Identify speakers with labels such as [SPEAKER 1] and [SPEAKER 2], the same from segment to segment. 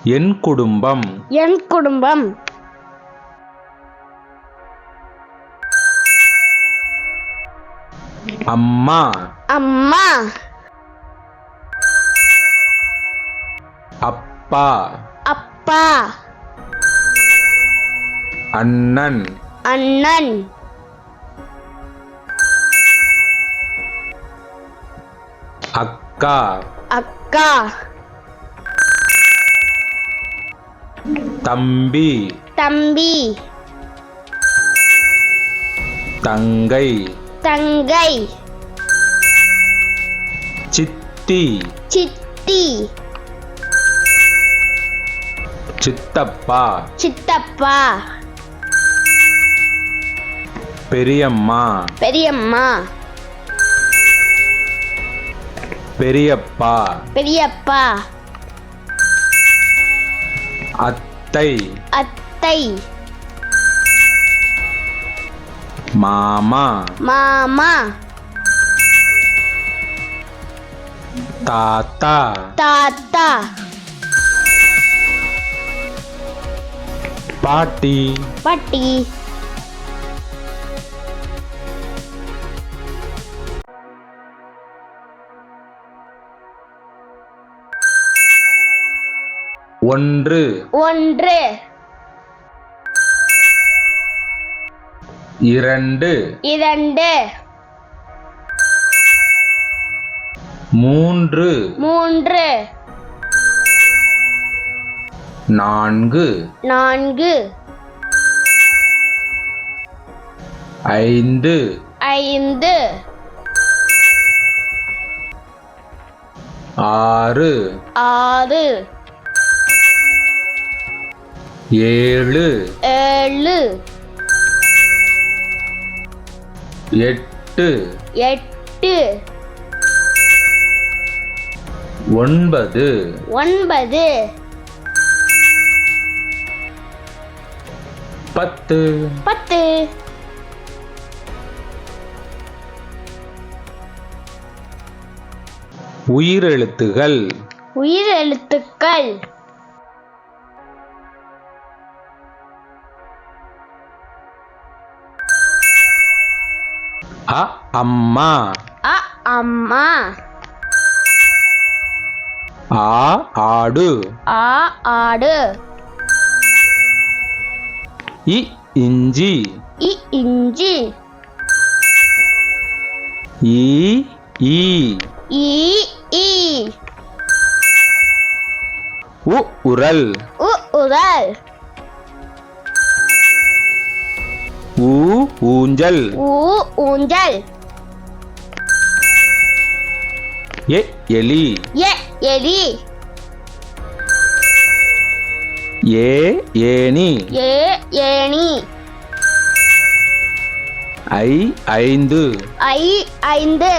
[SPEAKER 1] என் குடும்பம்.
[SPEAKER 2] என் குடும்பம்.
[SPEAKER 1] அம்மா.
[SPEAKER 2] அம்மா.
[SPEAKER 1] அப்பா.
[SPEAKER 2] அப்பா.
[SPEAKER 1] அண்ணன்.
[SPEAKER 2] அண்ணன்.
[SPEAKER 1] அக்கா.
[SPEAKER 2] அக்கா.
[SPEAKER 1] தம்பி.
[SPEAKER 2] தம்பி.
[SPEAKER 1] தங்கை.
[SPEAKER 2] தங்கை.
[SPEAKER 1] சித்தி.
[SPEAKER 2] சித்தி.
[SPEAKER 1] சித்தப்பா.
[SPEAKER 2] சித்தப்பா.
[SPEAKER 1] பெரியம்மா.
[SPEAKER 2] பெரியம்மா.
[SPEAKER 1] பெரியப்பா.
[SPEAKER 2] பெரியப்பா.
[SPEAKER 1] அத்தை.
[SPEAKER 2] அத்தை.
[SPEAKER 1] மாமா.
[SPEAKER 2] மாமா.
[SPEAKER 1] தாத்தா.
[SPEAKER 2] தாத்தா.
[SPEAKER 1] பாட்டி.
[SPEAKER 2] பாட்டி.
[SPEAKER 1] ஒன்று.
[SPEAKER 2] ஒன்று.
[SPEAKER 1] இரண்டு.
[SPEAKER 2] இரண்டு.
[SPEAKER 1] மூன்று.
[SPEAKER 2] மூன்று.
[SPEAKER 1] நான்கு.
[SPEAKER 2] நான்கு.
[SPEAKER 1] ஐந்து.
[SPEAKER 2] ஐந்து.
[SPEAKER 1] ஆறு.
[SPEAKER 2] ஆறு.
[SPEAKER 1] ஏழு.
[SPEAKER 2] ஏழு.
[SPEAKER 1] எட்டு.
[SPEAKER 2] எட்டு.
[SPEAKER 1] ஒன்பது.
[SPEAKER 2] ஒன்பது.
[SPEAKER 1] 10.
[SPEAKER 2] 10.
[SPEAKER 1] உயிரெழுத்துகள்.
[SPEAKER 2] உயிரெழுத்துக்கள்.
[SPEAKER 1] அ அம்மா.
[SPEAKER 2] அ அம்மா.
[SPEAKER 1] ஆ ஆடு.
[SPEAKER 2] ஆ ஆடு.
[SPEAKER 1] இ இஞ்சி.
[SPEAKER 2] இ இஞ்சி.
[SPEAKER 1] ஈ ஈ.
[SPEAKER 2] ஈ ஈ.
[SPEAKER 1] உ உரல்.
[SPEAKER 2] உ உரல்.
[SPEAKER 1] ஊ ஊஞ்சல்.
[SPEAKER 2] ஊ ஊஞ்சல்.
[SPEAKER 1] எ எலி.
[SPEAKER 2] எ எலி.
[SPEAKER 1] ஏ ஏணி.
[SPEAKER 2] ஏ ஏணி.
[SPEAKER 1] ஐ ஐந்து.
[SPEAKER 2] ஐ ஐந்து.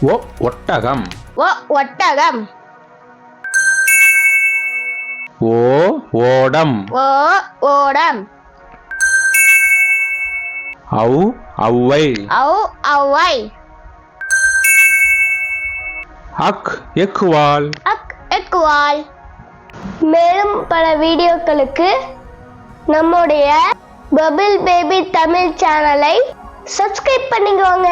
[SPEAKER 1] ஒ ஒட்டகம்.
[SPEAKER 2] ஒ ஒட்டகம்.
[SPEAKER 1] ஓ ஓடம்.
[SPEAKER 2] ஓ ஓடம்.
[SPEAKER 1] ஔ ஔவை.
[SPEAKER 2] ஔ ஔவை.
[SPEAKER 1] அக் எக்குவால்.
[SPEAKER 2] அக் எக்குவால். மேலும் பல வீடியோக்களுக்கு நம்முடைய பபிள் பேபி தமிழ் சேனலை சப்ஸ்கிரைப் பண்ணிக்கோங்க.